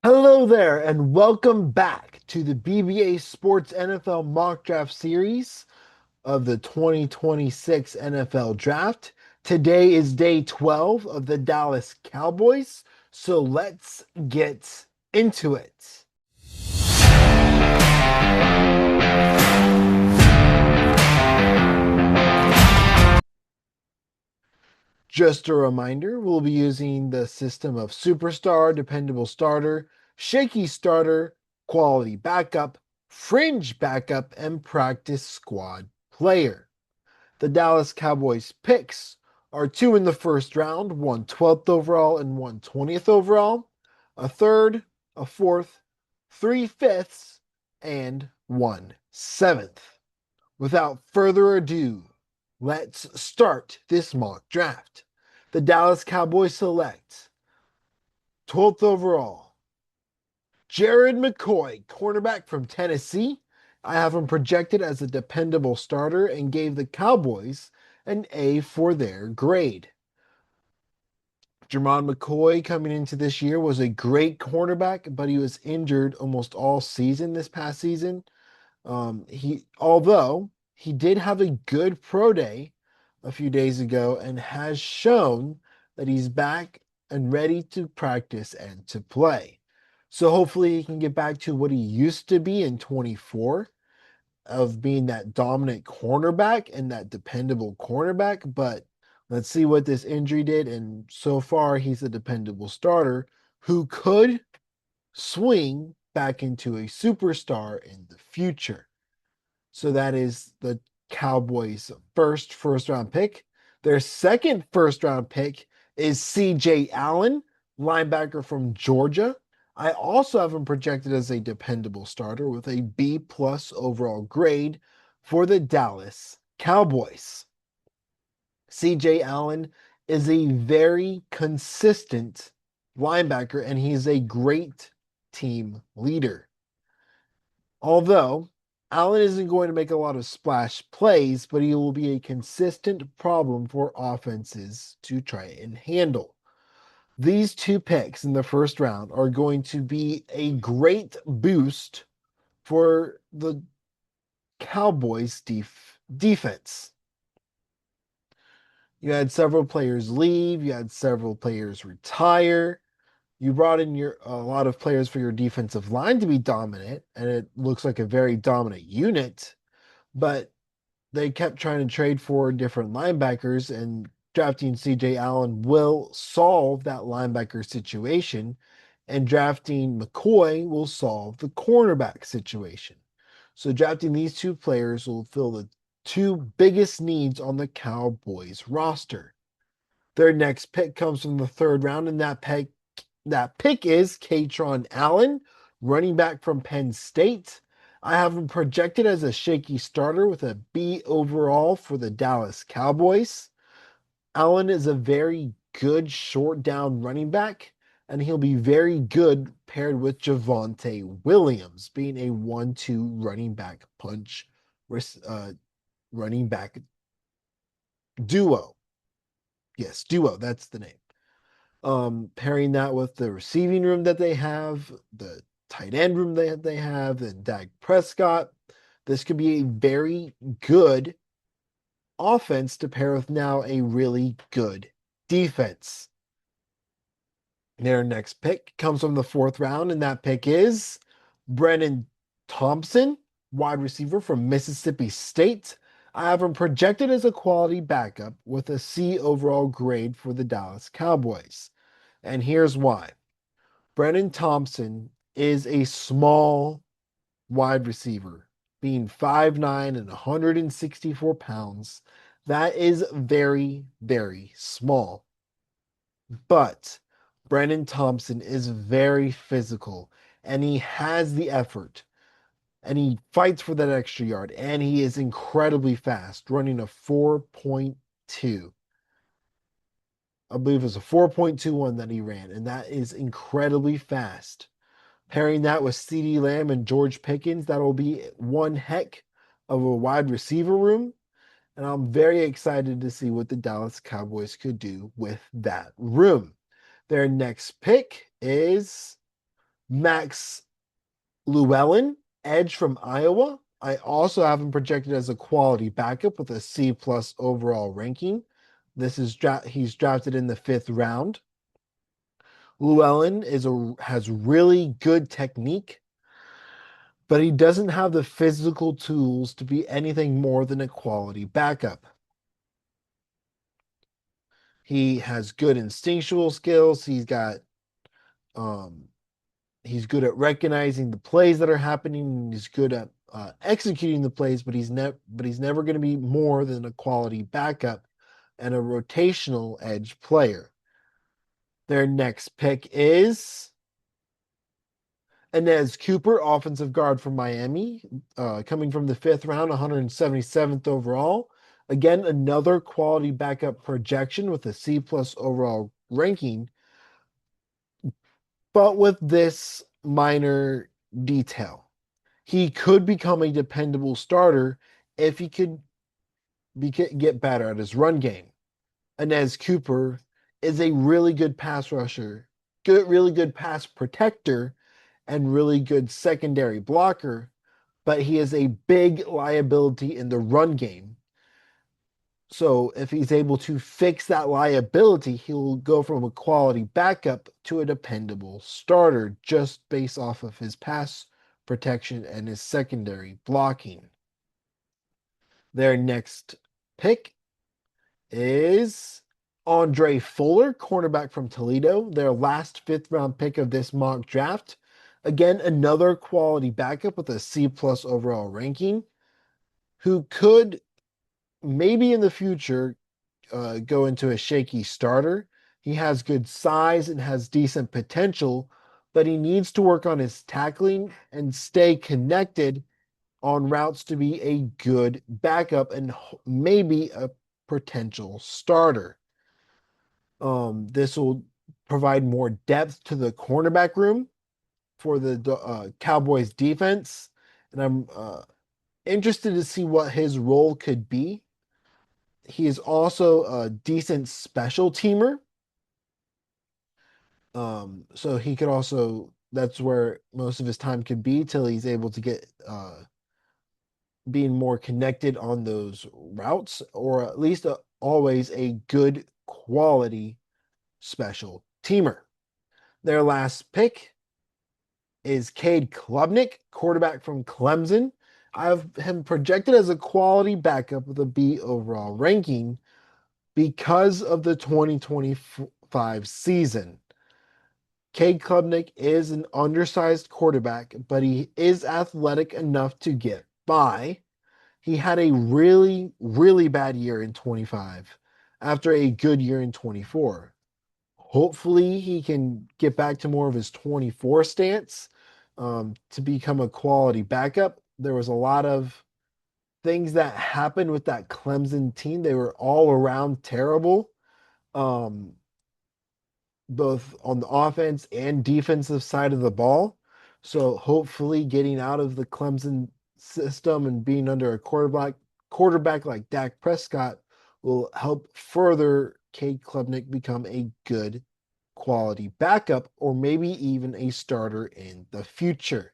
Hello there, and welcome back to the BBA Sports NFL Mock Draft Series of the 2026 NFL Draft. Today is day 12 of the Dallas Cowboys, so let's get into it. Just a reminder, we'll be using the system of superstar, dependable starter, shaky starter, quality backup, fringe backup, and practice squad player. The Dallas Cowboys picks are two in the first round, one 12th overall and one 20th overall, a third, a fourth, three fifths, and one seventh. Without further ado, let's start this mock draft. The Dallas Cowboys select 12th overall, Jared McCoy, cornerback from Tennessee. I have him projected as a dependable starter and gave the Cowboys an A for their grade. Jermon McCoy coming into this year was a great cornerback, but he was injured almost all season this past season. Although he did have a good pro day a few days ago and has shown that he's back and ready to practice and to play. So hopefully he can get back to what he used to be in 24 of being that dominant cornerback and that dependable cornerback. But let's see what this injury did. And so far, he's a dependable starter who could swing back into a superstar in the future. So that is the Cowboys' first round pick. Their second first round pick is CJ Allen, linebacker from Georgia. I also have him projected as a dependable starter with a B plus overall grade for the Dallas Cowboys. CJ Allen is a very consistent linebacker and he's a great team leader. Although Allen isn't going to make a lot of splash plays, but he will be a consistent problem for offenses to try and handle. These two picks in the first round are going to be a great boost for the Cowboys defense. You had several players leave, you had several players retire. You brought in a lot of players for your defensive line to be dominant, and it looks like a very dominant unit, but they kept trying to trade for different linebackers, and drafting CJ Allen will solve that linebacker situation, and drafting McCoy will solve the cornerback situation. So drafting these two players will fill the two biggest needs on the Cowboys roster. Their next pick comes from the third round, and that pick is Katron Allen, running back from Penn State. I have him projected as a shaky starter with a B overall for the Dallas Cowboys. Allen is a very good short down running back, and he'll be very good paired with Javonte Williams, being a 1-2 running back punch running back duo. Yes, duo, that's the name. Pairing that with the receiving room that they have, the tight end room that they have, and Dak Prescott, this could be a very good offense to pair with now a really good defense. Their next pick comes from the fourth round, and that pick is Brennan Thompson, wide receiver from Mississippi State. I have him projected as a quality backup with a C overall grade for the Dallas Cowboys. And here's why. Brennan Thompson is a small wide receiver, being 5'9" and 164 pounds. That is very, very small. But Brennan Thompson is very physical and he has the effort and he fights for that extra yard and he is incredibly fast, running a 4.2. I believe it was a 4.21 that he ran, and that is incredibly fast. Pairing that with CeeDee Lamb and George Pickens, that'll be one heck of a wide receiver room. And I'm very excited to see what the Dallas Cowboys could do with that room. Their next pick is Max Llewellyn, edge from Iowa. I also have him projected as a quality backup with a C plus overall ranking. He's drafted in the fifth round. Llewellyn has really good technique, but he doesn't have the physical tools to be anything more than a quality backup. He has good instinctual skills. Um, he's good at recognizing the plays that are happening. He's good at executing the plays, but he's never going to be more than a quality backup and a rotational edge player. Their next pick is Inez Cooper, offensive guard from Miami, coming from the fifth round, 177th overall. Again, another quality backup projection with a C plus overall ranking, but with this minor detail. He could become a dependable starter if he could get better at his run game. Inez Cooper is a really good pass rusher, really good pass protector, and really good secondary blocker, but he is a big liability in the run game. So if he's able to fix that liability, he'll go from a quality backup to a dependable starter just based off of his pass protection and his secondary blocking. Their next pick is Andre Fuller, cornerback from Toledo, their last fifth round pick of this mock draft. Again, another quality backup with a C plus overall ranking, who could maybe in the future go into a shaky starter. He has good size and has decent potential, but he needs to work on his tackling and stay connected on routes to be a good backup and maybe a potential starter. This will provide more depth to the cornerback room for the Cowboys defense, and I'm interested to see what his role could be. He is also a decent special teamer, so he could also that's where most of his time could be till he's able to get being more connected on those routes, or at least always a good quality special teamer. Their last pick is Cade Klubnik, quarterback from Clemson. I have him projected as a quality backup with a B overall ranking because of the 2025 season. Cade Klubnik is an undersized quarterback, but he is athletic enough to get by. He had a really, really bad year in 25 after a good year in 24. Hopefully, he can get back to more of his 24 stance to become a quality backup. There was a lot of things that happened with that Clemson team. They were all around terrible, um, both on the offense and defensive side of the ball. So hopefully, getting out of the Clemson system and being under a quarterback like Dak Prescott will help further Cade Klubnik become a good quality backup or maybe even a starter in the future.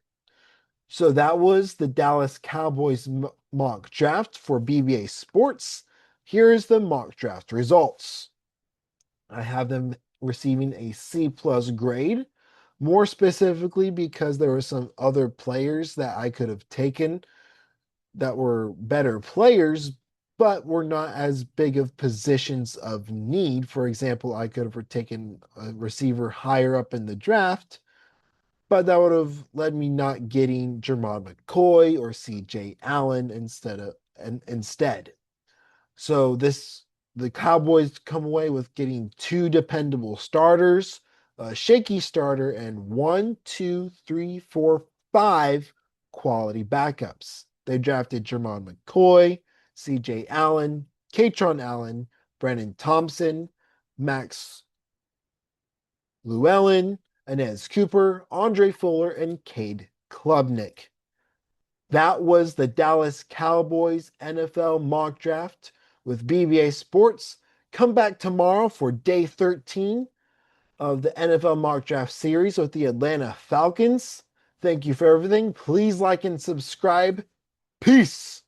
So that was the Dallas Cowboys mock draft for BBA Sports. Here's the mock draft results. I have them receiving a C plus grade, more specifically because there were some other players that I could have taken that were better players, but were not as big of positions of need. For example, I could have taken a receiver higher up in the draft, but that would have led me not getting Jermon McCoy or CJ Allen instead. So the Cowboys come away with getting two dependable starters, a shaky starter, and one, two, three, four, five quality backups. They drafted Jermon McCoy, CJ Allen, Katron Allen, Brennan Thompson, Max Llewellyn, Inez Cooper, Andre Fuller, and Cade Klubnik. That was the Dallas Cowboys NFL mock draft with BBA Sports. Come back tomorrow for day 13 of the NFL Mock Draft series with the Atlanta Falcons. Thank you for everything. Please like and subscribe. Peace.